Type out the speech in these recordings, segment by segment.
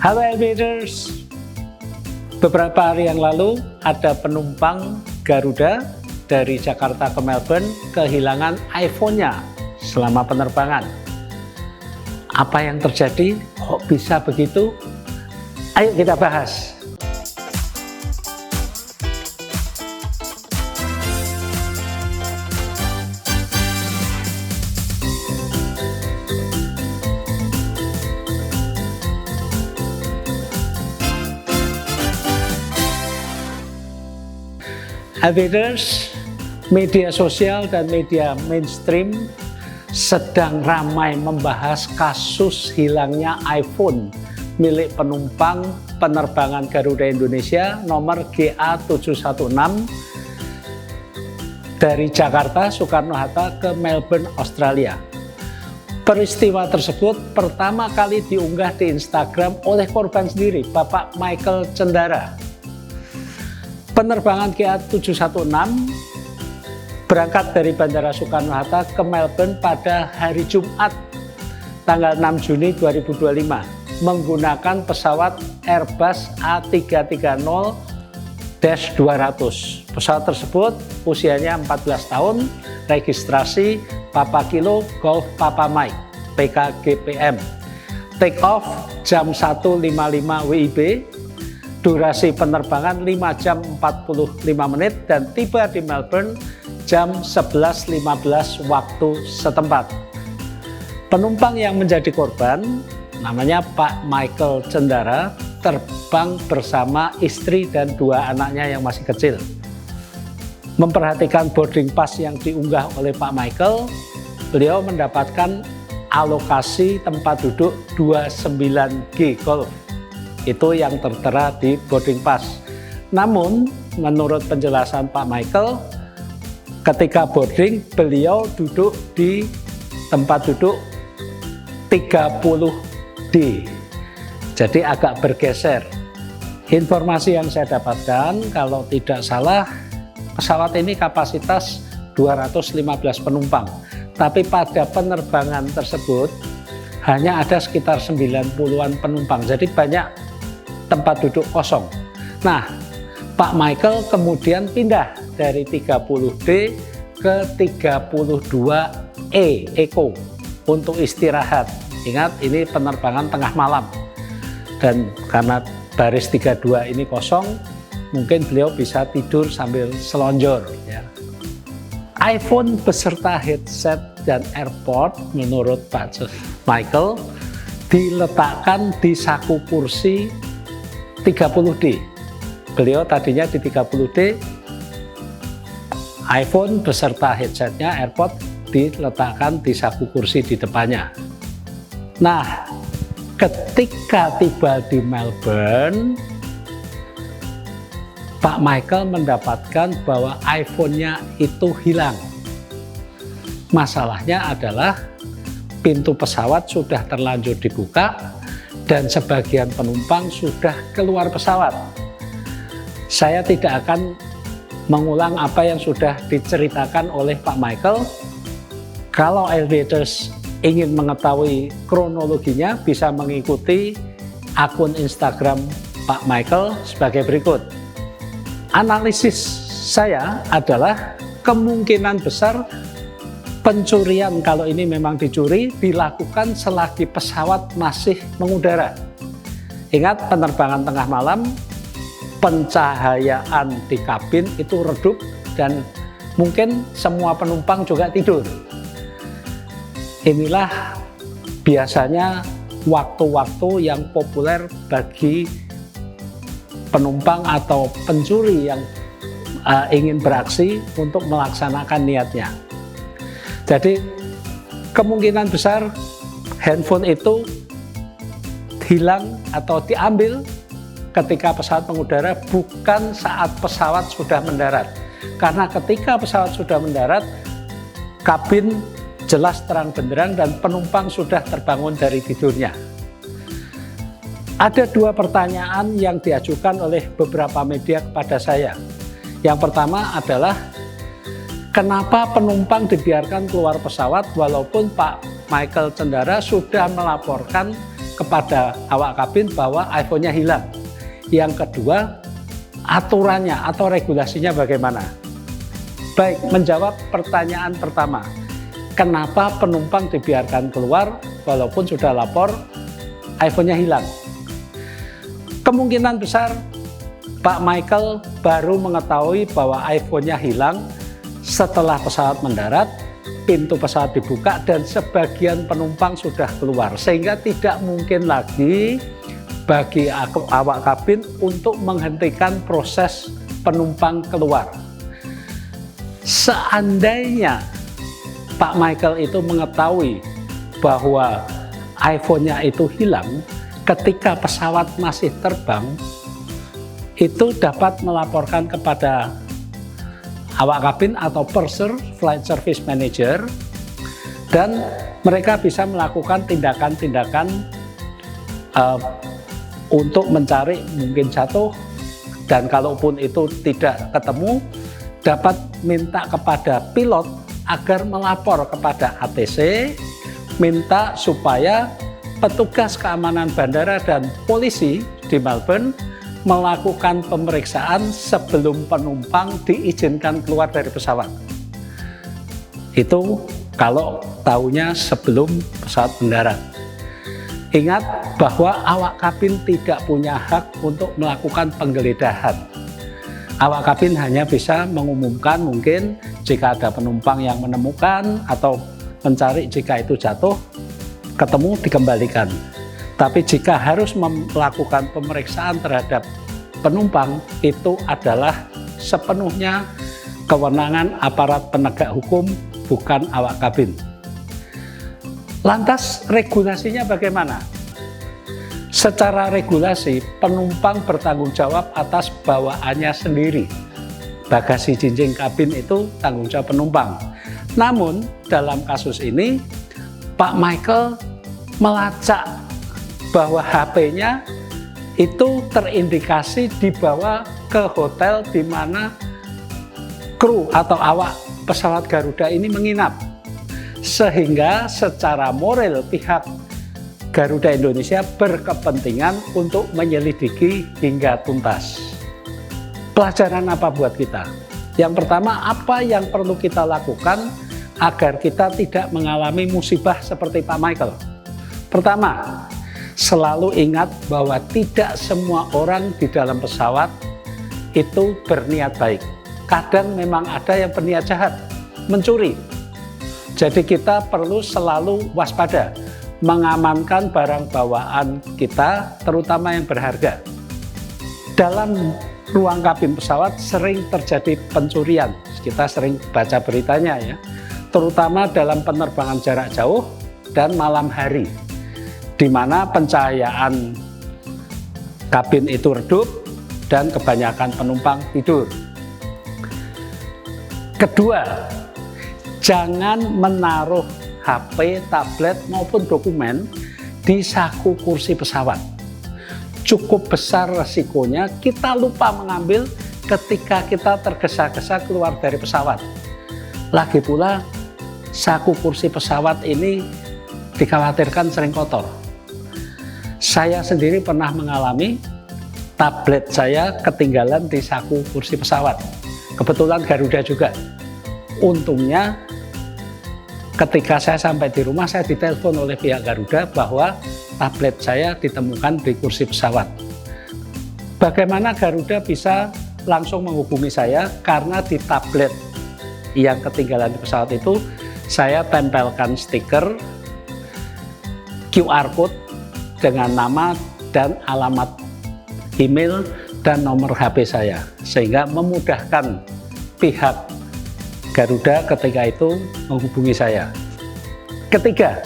Halo Elevators, beberapa hari yang lalu ada penumpang Garuda dari Jakarta ke Melbourne kehilangan iPhone-nya selama penerbangan. Apa yang terjadi? Kok bisa begitu? Ayo kita bahas. Elevators, media sosial dan media mainstream sedang ramai membahas kasus hilangnya iPhone milik penumpang penerbangan Garuda Indonesia nomor GA716 dari Jakarta Soekarno-Hatta ke Melbourne, Australia. Peristiwa tersebut pertama kali diunggah di Instagram oleh korban sendiri, Bapak Michael Cendara. Penerbangan GA716 berangkat dari Bandara Soekarno-Hatta ke Melbourne pada hari Jumat tanggal 6 Juni 2025 menggunakan pesawat Airbus A330-200. Pesawat tersebut usianya 14 tahun, registrasi Papa Kilo Golf Papa Mike PKGPM. Take off jam 1.55 WIB. Durasi penerbangan 5 jam 45 menit dan tiba di Melbourne jam 11.15 waktu setempat. Penumpang yang menjadi korban namanya Pak Michael Cendara terbang bersama istri dan 2 anaknya yang masih kecil. Memperhatikan boarding pass yang diunggah oleh Pak Michael, beliau mendapatkan alokasi tempat duduk 29G Golf. Itu yang tertera di boarding pass. Namun, menurut penjelasan Pak Michael, ketika boarding, beliau duduk di tempat duduk 30D. Jadi agak bergeser. Informasi yang saya dapatkan, kalau tidak salah, pesawat ini kapasitas 215 penumpang. Tapi pada penerbangan tersebut, hanya ada sekitar 90-an penumpang. Jadi banyak tempat duduk kosong. Nah, Pak Michael kemudian pindah dari 30D ke 32E Eco untuk istirahat. Ingat, ini penerbangan tengah malam. Dan karena baris 32 ini kosong, mungkin beliau bisa tidur sambil selonjor. Ya. iPhone beserta headset dan AirPod menurut Pak Michael diletakkan di saku kursi 30D. Beliau tadinya di 30D, iPhone beserta headsetnya, AirPod diletakkan di saku kursi di depannya. Nah, ketika tiba di Melbourne, Pak Michael mendapatkan bahwa iPhone-nya itu hilang. Masalahnya adalah pintu pesawat sudah terlanjur dibuka dan sebagian penumpang sudah keluar pesawat. Saya tidak akan mengulang apa yang sudah diceritakan oleh Pak Michael. Kalau Elevators ingin mengetahui kronologinya, bisa mengikuti akun Instagram Pak Michael sebagai berikut. Analisis saya adalah kemungkinan besar pencurian, kalau ini memang dicuri, dilakukan selagi pesawat masih mengudara. Ingat, penerbangan tengah malam, pencahayaan di kabin itu redup dan mungkin semua penumpang juga tidur. Inilah biasanya waktu-waktu yang populer bagi penumpang atau pencuri yang ingin beraksi untuk melaksanakan niatnya. Jadi kemungkinan besar handphone itu hilang atau diambil ketika pesawat mengudara, bukan saat pesawat sudah mendarat. Karena ketika pesawat sudah mendarat, kabin jelas terang benderang dan penumpang sudah terbangun dari tidurnya. Ada 2 pertanyaan yang diajukan oleh beberapa media kepada saya. Yang pertama adalah, kenapa penumpang dibiarkan keluar pesawat walaupun Pak Michael Cendara sudah melaporkan kepada awak kabin bahwa iPhone-nya hilang. Yang kedua, aturannya atau regulasinya bagaimana? Baik, menjawab pertanyaan pertama, kenapa penumpang dibiarkan keluar walaupun sudah lapor iPhone-nya hilang? Kemungkinan besar Pak Michael baru mengetahui bahwa iPhone-nya hilang setelah pesawat mendarat, pintu pesawat dibuka dan sebagian penumpang sudah keluar, sehingga tidak mungkin lagi bagi awak kabin untuk menghentikan proses penumpang keluar. Seandainya Pak Michael itu mengetahui bahwa iPhone-nya itu hilang ketika pesawat masih terbang, itu dapat melaporkan kepada awak kabin atau purser, flight service manager, dan mereka bisa melakukan tindakan-tindakan untuk mencari mungkin jatuh, dan kalaupun itu tidak ketemu, dapat minta kepada pilot agar melapor kepada ATC, minta supaya petugas keamanan bandara dan polisi di Melbourne melakukan pemeriksaan sebelum penumpang diizinkan keluar dari pesawat. Itu kalau tahunya sebelum pesawat mendarat. Ingat bahwa awak kabin tidak punya hak untuk melakukan penggeledahan. Awak kabin hanya bisa mengumumkan mungkin jika ada penumpang yang menemukan atau mencari jika itu jatuh, ketemu dikembalikan. Tapi jika harus melakukan pemeriksaan terhadap penumpang, itu adalah sepenuhnya kewenangan aparat penegak hukum, bukan awak kabin. Lantas regulasinya bagaimana? Secara regulasi, penumpang bertanggung jawab atas bawaannya sendiri. Bagasi jinjing kabin itu tanggung jawab penumpang. Namun dalam kasus ini, Pak Michael melacak bahwa HP-nya itu terindikasi dibawa ke hotel di mana kru atau awak pesawat Garuda ini menginap. Sehingga secara moral pihak Garuda Indonesia berkepentingan untuk menyelidiki hingga tuntas. Pelajaran apa buat kita? Yang pertama, apa yang perlu kita lakukan agar kita tidak mengalami musibah seperti Pak Michael? Pertama, selalu ingat bahwa tidak semua orang di dalam pesawat itu berniat baik. Kadang memang ada yang berniat jahat, mencuri. Jadi kita perlu selalu waspada, mengamankan barang bawaan kita, terutama yang berharga. Dalam ruang kabin pesawat sering terjadi pencurian. Kita sering baca beritanya ya, terutama dalam penerbangan jarak jauh dan malam hari, di mana pencahayaan kabin itu redup dan kebanyakan penumpang tidur. Kedua, jangan menaruh HP, tablet maupun dokumen di saku kursi pesawat. Cukup besar resikonya kita lupa mengambil ketika kita tergesa-gesa keluar dari pesawat. Lagi pula, saku kursi pesawat ini dikhawatirkan sering kotor. Saya sendiri pernah mengalami tablet saya ketinggalan di saku kursi pesawat. Kebetulan Garuda juga. Untungnya ketika saya sampai di rumah, saya ditelepon oleh pihak Garuda bahwa tablet saya ditemukan di kursi pesawat. Bagaimana Garuda bisa langsung menghubungi saya? Karena di tablet yang ketinggalan di pesawat itu, saya tempelkan stiker QR code dengan nama dan alamat email dan nomor HP saya, sehingga memudahkan pihak Garuda ketika itu menghubungi saya. Ketiga,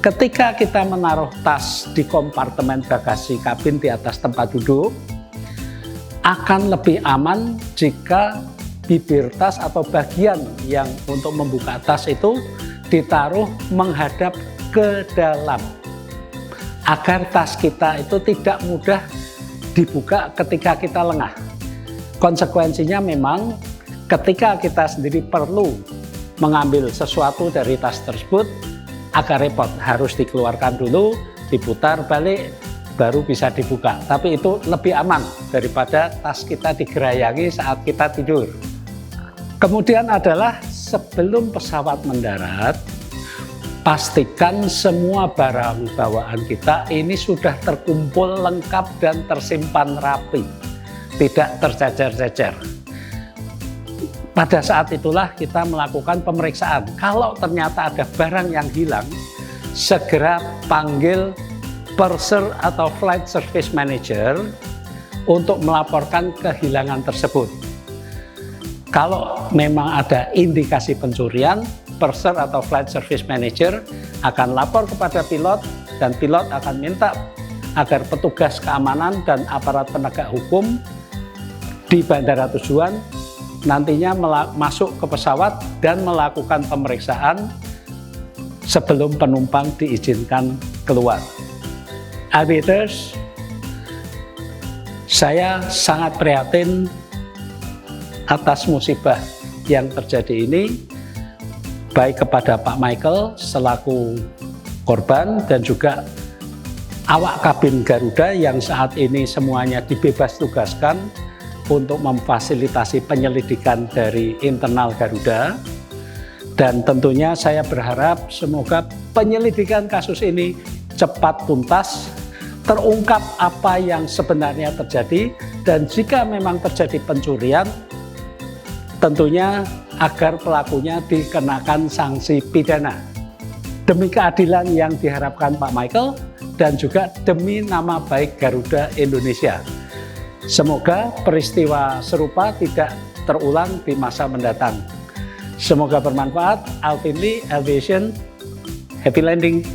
ketika kita menaruh tas di kompartemen bagasi kabin di atas tempat duduk, akan lebih aman jika bibir tas atau bagian yang untuk membuka tas itu ditaruh menghadap ke dalam, agar tas kita itu tidak mudah dibuka ketika kita lengah. Konsekuensinya memang ketika kita sendiri perlu mengambil sesuatu dari tas tersebut, agak repot, harus dikeluarkan dulu, diputar balik, baru bisa dibuka. Tapi itu lebih aman daripada tas kita digerayangi saat kita tidur. Kemudian adalah sebelum pesawat mendarat, pastikan semua barang bawaan kita ini sudah terkumpul lengkap dan tersimpan rapi, tidak tercecer-cecer. Pada saat itulah kita melakukan pemeriksaan. Kalau ternyata ada barang yang hilang, segera panggil purser atau flight service manager untuk melaporkan kehilangan tersebut. Kalau memang ada indikasi pencurian, purser atau flight service manager akan lapor kepada pilot dan pilot akan minta agar petugas keamanan dan aparat penegak hukum di bandara tujuan nantinya masuk ke pesawat dan melakukan pemeriksaan sebelum penumpang diizinkan keluar. Aviators, saya sangat prihatin atas musibah yang terjadi ini, baik kepada Pak Michael selaku korban dan juga awak kabin Garuda yang saat ini semuanya dibebas tugaskan untuk memfasilitasi penyelidikan dari internal Garuda. Dan tentunya saya berharap semoga penyelidikan kasus ini cepat tuntas, terungkap apa yang sebenarnya terjadi, dan jika memang terjadi pencurian, tentunya agar pelakunya dikenakan sanksi pidana. Demi keadilan yang diharapkan Pak Michael dan juga demi nama baik Garuda Indonesia. Semoga peristiwa serupa tidak terulang di masa mendatang. Semoga bermanfaat. Alvin Lee, Aviation, happy landing.